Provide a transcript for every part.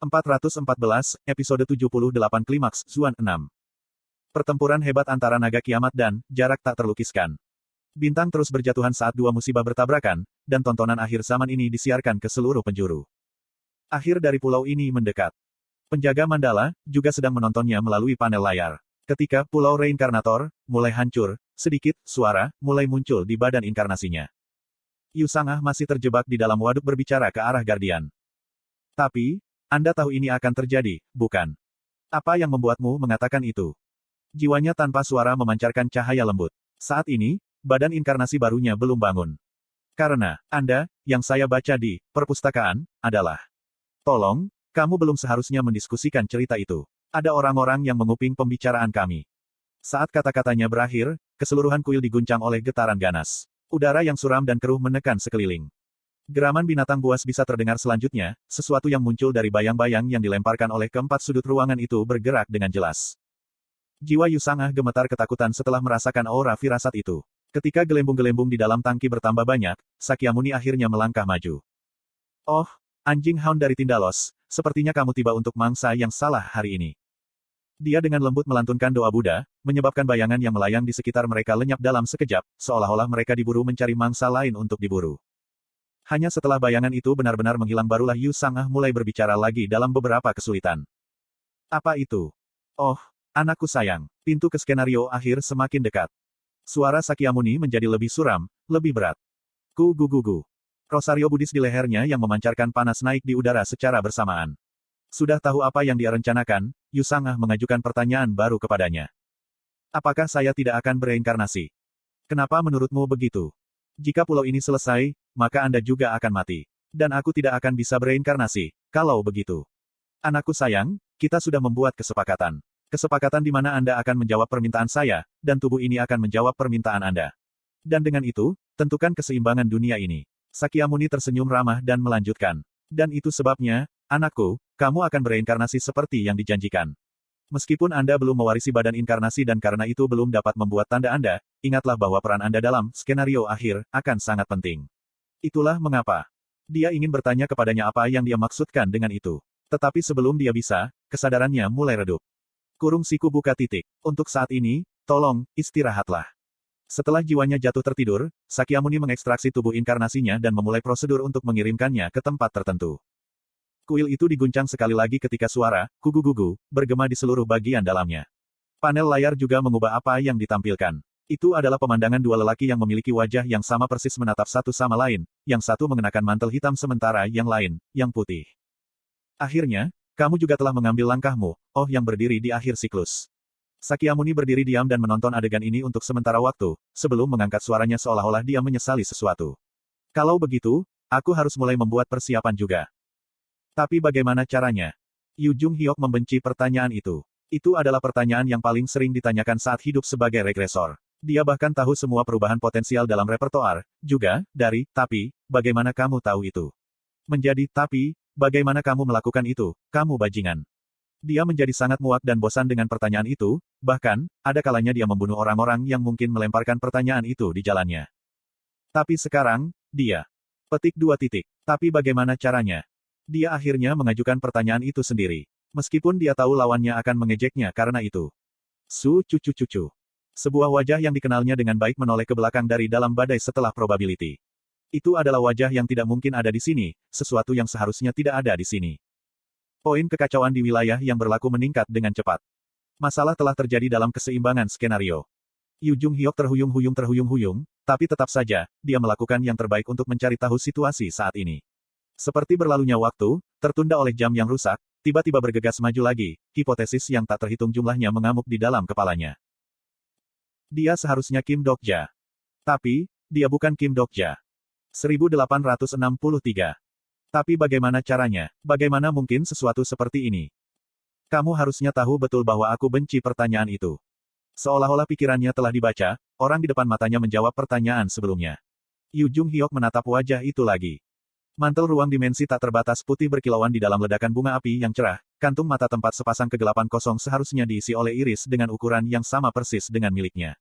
414, episode 78 Klimaks, Zuan 6. Pertempuran hebat antara naga kiamat dan jarak tak terlukiskan. Bintang terus berjatuhan saat dua musibah bertabrakan, dan tontonan akhir zaman ini disiarkan ke seluruh penjuru. Akhir dari pulau ini mendekat. Penjaga Mandala juga sedang menontonnya melalui panel layar. Ketika Pulau Reinkarnator mulai hancur, sedikit suara mulai muncul di badan inkarnasinya. Yu Sangah masih terjebak di dalam waduk berbicara ke arah Guardian. Tapi, Anda tahu ini akan terjadi, bukan? Apa yang membuatmu mengatakan itu? Jiwanya tanpa suara memancarkan cahaya lembut. Saat ini, badan inkarnasi barunya belum bangun. Karena, Anda, yang saya baca di perpustakaan, adalah. Tolong, kamu belum seharusnya mendiskusikan cerita itu. Ada orang-orang yang menguping pembicaraan kami. Saat kata-katanya berakhir, keseluruhan kuil diguncang oleh getaran ganas. Udara yang suram dan keruh menekan sekeliling. Geraman binatang buas bisa terdengar selanjutnya, sesuatu yang muncul dari bayang-bayang yang dilemparkan oleh keempat sudut ruangan itu bergerak dengan jelas. Jiwa Yu Sangah gemetar ketakutan setelah merasakan aura firasat itu. Ketika gelembung-gelembung di dalam tangki bertambah banyak, Sakyamuni akhirnya melangkah maju. Oh, anjing hound dari Tindalos, sepertinya kamu tiba untuk mangsa yang salah hari ini. Dia dengan lembut melantunkan doa Buddha, menyebabkan bayangan yang melayang di sekitar mereka lenyap dalam sekejap, seolah-olah mereka diburu mencari mangsa lain untuk diburu. Hanya setelah bayangan itu benar-benar menghilang barulah Yu Sangah mulai berbicara lagi dalam beberapa kesulitan. Apa itu? Oh, anakku sayang, pintu ke skenario akhir semakin dekat. Suara Sakyamuni menjadi lebih suram, lebih berat. Gugu. Rosario Buddhis di lehernya yang memancarkan panas naik di udara secara bersamaan. Sudah tahu apa yang dia rencanakan, Yu Sangah mengajukan pertanyaan baru kepadanya. Apakah saya tidak akan bereinkarnasi? Kenapa menurutmu begitu? Jika pulau ini selesai, maka Anda juga akan mati. Dan aku tidak akan bisa bereinkarnasi, kalau begitu. Anakku sayang, kita sudah membuat kesepakatan. Kesepakatan di mana Anda akan menjawab permintaan saya, dan tubuh ini akan menjawab permintaan Anda. Dan dengan itu, tentukan keseimbangan dunia ini. Sakyamuni tersenyum ramah dan melanjutkan. Dan itu sebabnya, anakku, kamu akan bereinkarnasi seperti yang dijanjikan. Meskipun Anda belum mewarisi badan inkarnasi dan karena itu belum dapat membuat tanda Anda, ingatlah bahwa peran Anda dalam skenario akhir akan sangat penting. Itulah mengapa. Dia ingin bertanya kepadanya apa yang dia maksudkan dengan itu. Tetapi sebelum dia bisa, kesadarannya mulai redup. Kurung siku buka titik. Untuk saat ini, tolong, istirahatlah. Setelah jiwanya jatuh tertidur, Sakyamuni mengekstraksi tubuh inkarnasinya dan memulai prosedur untuk mengirimkannya ke tempat tertentu. Kuil itu diguncang sekali lagi ketika suara, gugu-gugu, bergema di seluruh bagian dalamnya. Panel layar juga mengubah apa yang ditampilkan. Itu adalah pemandangan dua lelaki yang memiliki wajah yang sama persis menatap satu sama lain, yang satu mengenakan mantel hitam sementara yang lain, yang putih. Akhirnya, kamu juga telah mengambil langkahmu, oh yang berdiri di akhir siklus. Sakyamuni berdiri diam dan menonton adegan ini untuk sementara waktu, sebelum mengangkat suaranya seolah-olah dia menyesali sesuatu. Kalau begitu, aku harus mulai membuat persiapan juga. Tapi bagaimana caranya? Yu Jung Hyok membenci pertanyaan itu. Itu adalah pertanyaan yang paling sering ditanyakan saat hidup sebagai regresor. Dia bahkan tahu semua perubahan potensial dalam repertoar, juga, dari, tapi, bagaimana kamu tahu itu? Menjadi, tapi, bagaimana kamu melakukan itu, kamu bajingan? Dia menjadi sangat muak dan bosan dengan pertanyaan itu, bahkan, ada kalanya dia membunuh orang-orang yang mungkin melemparkan pertanyaan itu di jalannya. Tapi sekarang, dia. Petik 2 titik. Tapi bagaimana caranya? Dia akhirnya mengajukan pertanyaan itu sendiri. Meskipun dia tahu lawannya akan mengejeknya karena itu. Cucu. Sebuah wajah yang dikenalnya dengan baik menoleh ke belakang dari dalam badai setelah probability. Itu adalah wajah yang tidak mungkin ada di sini, sesuatu yang seharusnya tidak ada di sini. Poin kekacauan di wilayah yang berlaku meningkat dengan cepat. Masalah telah terjadi dalam keseimbangan skenario. Yu Jung Hyok terhuyung-huyung, tapi tetap saja, dia melakukan yang terbaik untuk mencari tahu situasi saat ini. Seperti berlalunya waktu, tertunda oleh jam yang rusak, tiba-tiba bergegas maju lagi, hipotesis yang tak terhitung jumlahnya mengamuk di dalam kepalanya. Dia seharusnya Kim Dokja. Tapi, dia bukan Kim Dokja. 1863. Tapi bagaimana caranya? Bagaimana mungkin sesuatu seperti ini? Kamu harusnya tahu betul bahwa aku benci pertanyaan itu. Seolah-olah pikirannya telah dibaca, orang di depan matanya menjawab pertanyaan sebelumnya. Yu Jung Hyok menatap wajah itu lagi. Mantel ruang dimensi tak terbatas putih berkilauan di dalam ledakan bunga api yang cerah, kantung mata tempat sepasang kegelapan kosong seharusnya diisi oleh iris dengan ukuran yang sama persis dengan miliknya.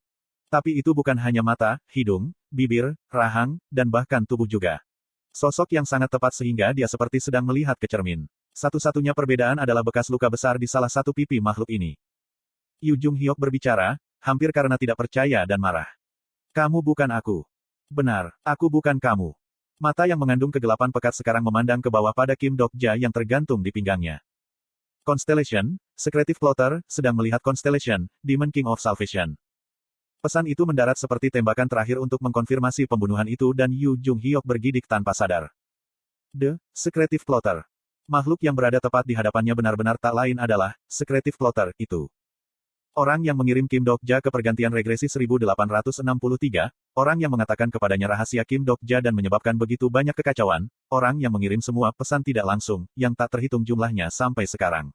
Tapi itu bukan hanya mata, hidung, bibir, rahang, dan bahkan tubuh juga. Sosok yang sangat tepat sehingga dia seperti sedang melihat ke cermin. Satu-satunya perbedaan adalah bekas luka besar di salah satu pipi makhluk ini. Yu Jung Hyok berbicara, hampir karena tidak percaya dan marah. Kamu bukan aku. Benar, aku bukan kamu. Mata yang mengandung kegelapan pekat sekarang memandang ke bawah pada Kim Dok-ja yang tergantung di pinggangnya. Constellation, Secretive Plotter, sedang melihat Constellation, Demon King of Salvation. Pesan itu mendarat seperti tembakan terakhir untuk mengkonfirmasi pembunuhan itu dan Yu Jung Hyok bergidik tanpa sadar. The Secretive Plotter. Makhluk yang berada tepat di hadapannya benar-benar tak lain adalah Secretive Plotter itu. Orang yang mengirim Kim Dok-ja ke pergantian regresi 1863, orang yang mengatakan kepadanya rahasia Kim Dok-ja dan menyebabkan begitu banyak kekacauan, orang yang mengirim semua pesan tidak langsung, yang tak terhitung jumlahnya sampai sekarang.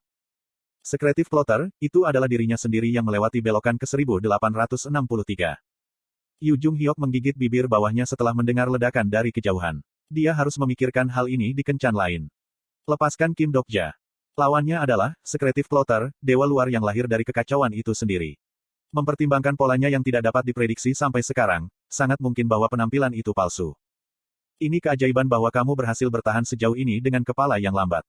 Secretive Plotter, itu adalah dirinya sendiri yang melewati belokan ke 1863. Yu Jung Hyok menggigit bibir bawahnya setelah mendengar ledakan dari kejauhan. Dia harus memikirkan hal ini di kencan lain. Lepaskan Kim Dok-ja. Lawannya adalah Secretive Plotter, dewa luar yang lahir dari kekacauan itu sendiri. Mempertimbangkan polanya yang tidak dapat diprediksi sampai sekarang, sangat mungkin bahwa penampilan itu palsu. Ini keajaiban bahwa kamu berhasil bertahan sejauh ini dengan kepala yang lambat.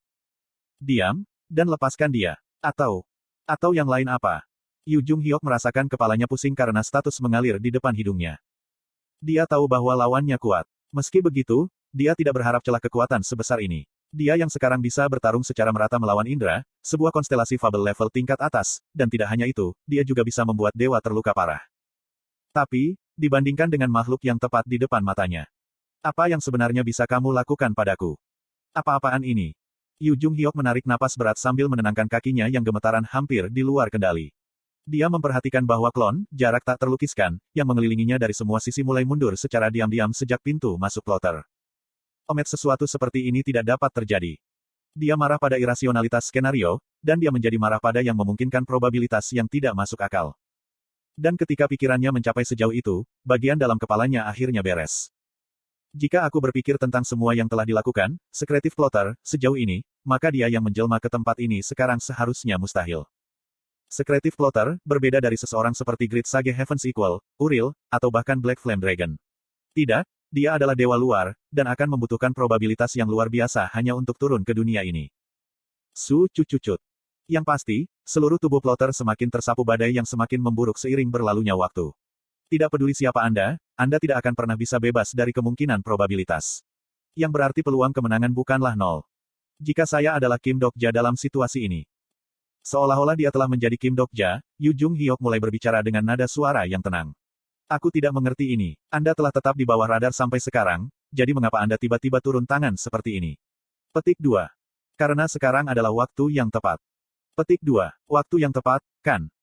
Diam, dan lepaskan dia. Atau yang lain apa? Yu Jung Hyok merasakan kepalanya pusing karena status mengalir di depan hidungnya. Dia tahu bahwa lawannya kuat. Meski begitu, dia tidak berharap celah kekuatan sebesar ini. Dia yang sekarang bisa bertarung secara merata melawan Indra, sebuah konstelasi fabel level tingkat atas, dan tidak hanya itu, dia juga bisa membuat dewa terluka parah. Tapi, dibandingkan dengan makhluk yang tepat di depan matanya. Apa yang sebenarnya bisa kamu lakukan padaku? Apa-apaan ini? Yu Jung Hyok menarik napas berat sambil menenangkan kakinya yang gemetaran hampir di luar kendali. Dia memperhatikan bahwa klon, jarak tak terlukiskan, yang mengelilinginya dari semua sisi mulai mundur secara diam-diam sejak pintu masuk plotter. Sesuatu seperti ini tidak dapat terjadi. Dia marah pada irasionalitas skenario, dan dia menjadi marah pada yang memungkinkan probabilitas yang tidak masuk akal. Dan ketika pikirannya mencapai sejauh itu, bagian dalam kepalanya akhirnya beres. Jika aku berpikir tentang semua yang telah dilakukan, Secretive Plotter, sejauh ini, maka dia yang menjelma ke tempat ini sekarang seharusnya mustahil. Secretive Plotter, berbeda dari seseorang seperti Great Sage Heaven's Equal, Uriel, atau bahkan Black Flame Dragon. Tidak, dia adalah dewa luar, dan akan membutuhkan probabilitas yang luar biasa hanya untuk turun ke dunia ini. Cucut. Yang pasti, seluruh tubuh Plotter semakin tersapu badai yang semakin memburuk seiring berlalunya waktu. Tidak peduli siapa Anda tidak akan pernah bisa bebas dari kemungkinan probabilitas. Yang berarti peluang kemenangan bukanlah nol. Jika saya adalah Kim Dok-ja dalam situasi ini. Seolah-olah dia telah menjadi Kim Dok-ja, Yu Jung Hyok mulai berbicara dengan nada suara yang tenang. Aku tidak mengerti ini. Anda telah tetap di bawah radar sampai sekarang, jadi mengapa Anda tiba-tiba turun tangan seperti ini? Petik 2. Karena sekarang adalah waktu yang tepat. Petik 2. Waktu yang tepat, kan?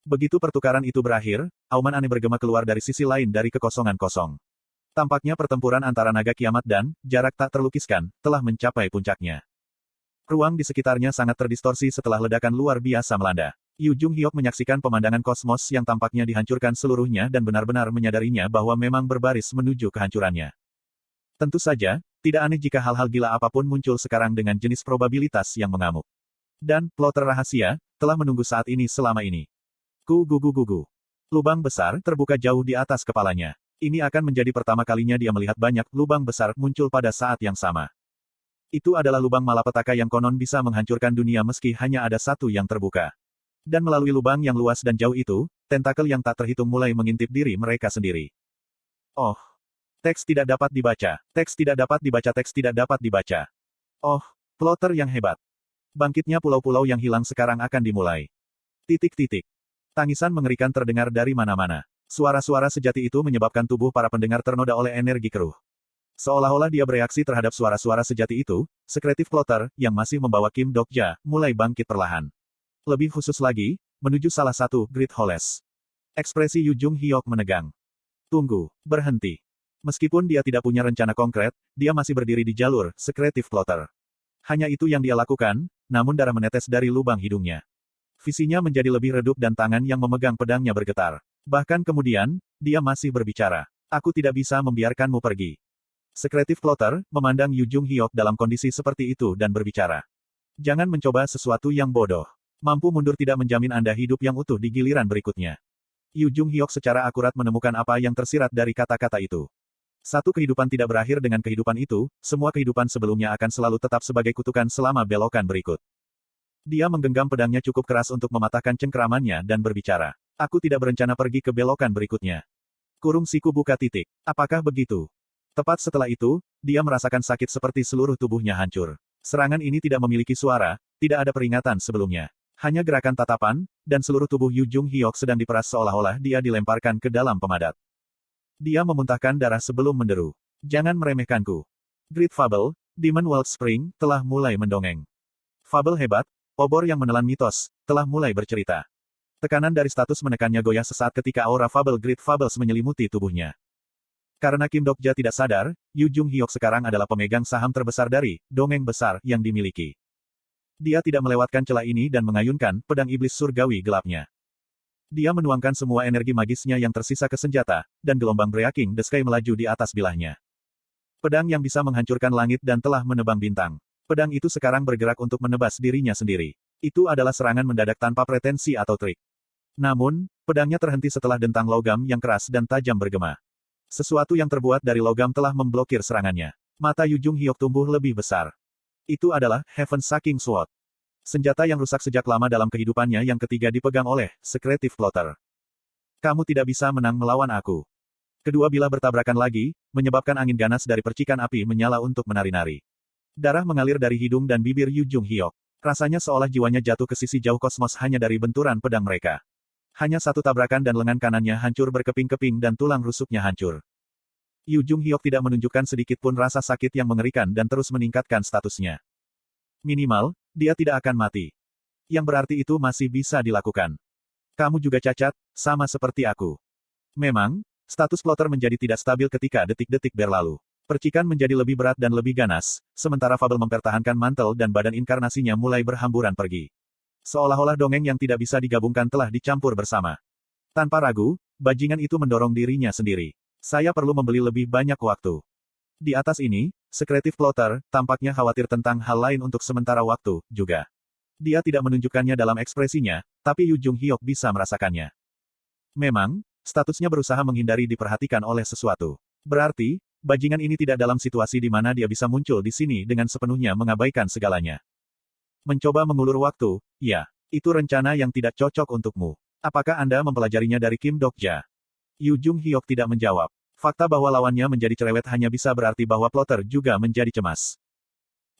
Begitu pertukaran itu berakhir, auman aneh bergema keluar dari sisi lain dari kekosongan kosong. Tampaknya pertempuran antara naga kiamat dan jarak tak terlukiskan telah mencapai puncaknya. Ruang di sekitarnya sangat terdistorsi setelah ledakan luar biasa melanda. Yu Jung Hyok menyaksikan pemandangan kosmos yang tampaknya dihancurkan seluruhnya dan benar-benar menyadarinya bahwa memang berbaris menuju kehancurannya. Tentu saja, tidak aneh jika hal-hal gila apapun muncul sekarang dengan jenis probabilitas yang mengamuk. Dan, plotter rahasia, telah menunggu saat ini selama ini. Gugu. Lubang besar terbuka jauh di atas kepalanya. Ini akan menjadi pertama kalinya dia melihat banyak lubang besar muncul pada saat yang sama. Itu adalah lubang malapetaka yang konon bisa menghancurkan dunia meski hanya ada satu yang terbuka. Dan melalui lubang yang luas dan jauh itu, tentakel yang tak terhitung mulai mengintip diri mereka sendiri. Oh. Teks tidak dapat dibaca. Oh, plotter yang hebat. Bangkitnya pulau-pulau yang hilang sekarang akan dimulai. Tangisan mengerikan terdengar dari mana-mana. Suara-suara sejati itu menyebabkan tubuh para pendengar ternoda oleh energi keruh. Seolah-olah dia bereaksi terhadap suara-suara sejati itu, Secretive Plotter, yang masih membawa Kim Dok-ja, mulai bangkit perlahan. Lebih khusus lagi, menuju salah satu Great Halls. Ekspresi Yu Jung Hyok menegang. Tunggu, berhenti. Meskipun dia tidak punya rencana konkret, dia masih berdiri di jalur Secretive Plotter. Hanya itu yang dia lakukan, namun darah menetes dari lubang hidungnya. Visinya menjadi lebih redup dan tangan yang memegang pedangnya bergetar. Bahkan kemudian, dia masih berbicara. Aku tidak bisa membiarkanmu pergi. Secretive Plotter memandang Yu Jung Hyok dalam kondisi seperti itu dan berbicara. Jangan mencoba sesuatu yang bodoh. Mampu mundur tidak menjamin Anda hidup yang utuh di giliran berikutnya. Yu Jung Hyok secara akurat menemukan apa yang tersirat dari kata-kata itu. Satu kehidupan tidak berakhir dengan kehidupan itu, semua kehidupan sebelumnya akan selalu tetap sebagai kutukan selama belokan berikut. Dia menggenggam pedangnya cukup keras untuk mematahkan cengkeramannya dan berbicara. Aku tidak berencana pergi ke belokan berikutnya. Kurung siku buka titik. Apakah begitu? Tepat setelah itu, dia merasakan sakit seperti seluruh tubuhnya hancur. Serangan ini tidak memiliki suara, tidak ada peringatan sebelumnya. Hanya gerakan tatapan, dan seluruh tubuh Yu Jung Hyok sedang diperas seolah-olah dia dilemparkan ke dalam pemadat. Dia memuntahkan darah sebelum menderu. Jangan meremehkanku. Great Fable, Demon World Spring, telah mulai mendongeng. Fable hebat, obor yang menelan mitos, telah mulai bercerita. Tekanan dari status menekannya goyah sesaat ketika aura Fable Great Fables menyelimuti tubuhnya. Karena Kim Dokja tidak sadar, Yu Jung Hyok sekarang adalah pemegang saham terbesar dari dongeng besar yang dimiliki. Dia tidak melewatkan celah ini dan mengayunkan pedang iblis surgawi gelapnya. Dia menuangkan semua energi magisnya yang tersisa ke senjata, dan gelombang Breaking the Sky melaju di atas bilahnya. Pedang yang bisa menghancurkan langit dan telah menebang bintang. Pedang itu sekarang bergerak untuk menebas dirinya sendiri. Itu adalah serangan mendadak tanpa pretensi atau trik. Namun, pedangnya terhenti setelah dentang logam yang keras dan tajam bergema. Sesuatu yang terbuat dari logam telah memblokir serangannya. Mata Yu Jung Hyok tumbuh lebih besar. Itu adalah Heaven Sucking Sword. Senjata yang rusak sejak lama dalam kehidupannya yang ketiga dipegang oleh Secretive Plotter. Kamu tidak bisa menang melawan aku. Kedua bilah bertabrakan lagi, menyebabkan angin ganas dari percikan api menyala untuk menari-nari. Darah mengalir dari hidung dan bibir Yu Jung Hyok. Rasanya seolah jiwanya jatuh ke sisi jauh kosmos hanya dari benturan pedang mereka. Hanya satu tabrakan dan lengan kanannya hancur berkeping-keping dan tulang rusuknya hancur. Yu Jung Hyok tidak menunjukkan sedikit pun rasa sakit yang mengerikan dan terus meningkatkan statusnya. Minimal, dia tidak akan mati. Yang berarti itu masih bisa dilakukan. Kamu juga cacat, sama seperti aku. Memang, status plotter menjadi tidak stabil ketika detik-detik berlalu. Percikan menjadi lebih berat dan lebih ganas, sementara Fable mempertahankan mantel dan badan inkarnasinya mulai berhamburan pergi. Seolah-olah dongeng yang tidak bisa digabungkan telah dicampur bersama. Tanpa ragu, bajingan itu mendorong dirinya sendiri. Saya perlu membeli lebih banyak waktu. Di atas ini, Secretive Plotter tampaknya khawatir tentang hal lain untuk sementara waktu, juga. Dia tidak menunjukkannya dalam ekspresinya, tapi Yu Jung Hyok bisa merasakannya. Memang, statusnya berusaha menghindari diperhatikan oleh sesuatu. Berarti, bajingan ini tidak dalam situasi di mana dia bisa muncul di sini dengan sepenuhnya mengabaikan segalanya. Mencoba mengulur waktu, ya, itu rencana yang tidak cocok untukmu. Apakah Anda mempelajarinya dari Kim Dokja? Yu Jung Hyok tidak menjawab. Fakta bahwa lawannya menjadi cerewet hanya bisa berarti bahwa plotter juga menjadi cemas.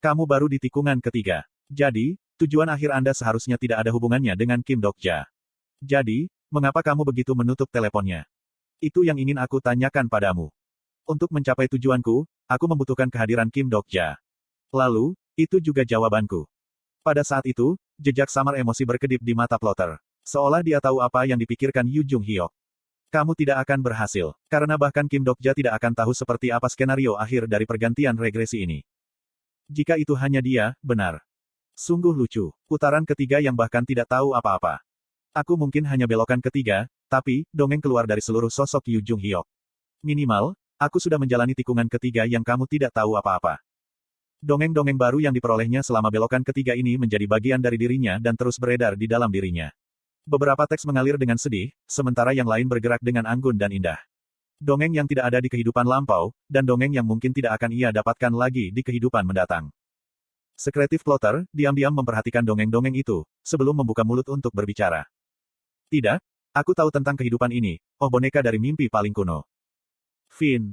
Kamu baru di tikungan ketiga. Jadi, tujuan akhir Anda seharusnya tidak ada hubungannya dengan Kim Dokja. Jadi, mengapa kamu begitu menutup teleponnya? Itu yang ingin aku tanyakan padamu. Untuk mencapai tujuanku, aku membutuhkan kehadiran Kim Dokja. Lalu, itu juga jawabanku. Pada saat itu, jejak samar emosi berkedip di mata plotter. Seolah dia tahu apa yang dipikirkan Yu Jung Hyok. Kamu tidak akan berhasil, karena bahkan Kim Dokja tidak akan tahu seperti apa skenario akhir dari pergantian regresi ini. Jika itu hanya dia, benar. Sungguh lucu. Putaran ketiga yang bahkan tidak tahu apa-apa. Aku mungkin hanya belokan ketiga, tapi, dongeng keluar dari seluruh sosok Yu Jung Hyok. Minimal, aku sudah menjalani tikungan ketiga yang kamu tidak tahu apa-apa. Dongeng-dongeng baru yang diperolehnya selama belokan ketiga ini menjadi bagian dari dirinya dan terus beredar di dalam dirinya. Beberapa teks mengalir dengan sedih, sementara yang lain bergerak dengan anggun dan indah. Dongeng yang tidak ada di kehidupan lampau, dan dongeng yang mungkin tidak akan ia dapatkan lagi di kehidupan mendatang. Secretive Plotter diam-diam memperhatikan dongeng-dongeng itu, sebelum membuka mulut untuk berbicara. Tidak, aku tahu tentang kehidupan ini, oh boneka dari mimpi paling kuno. Finn.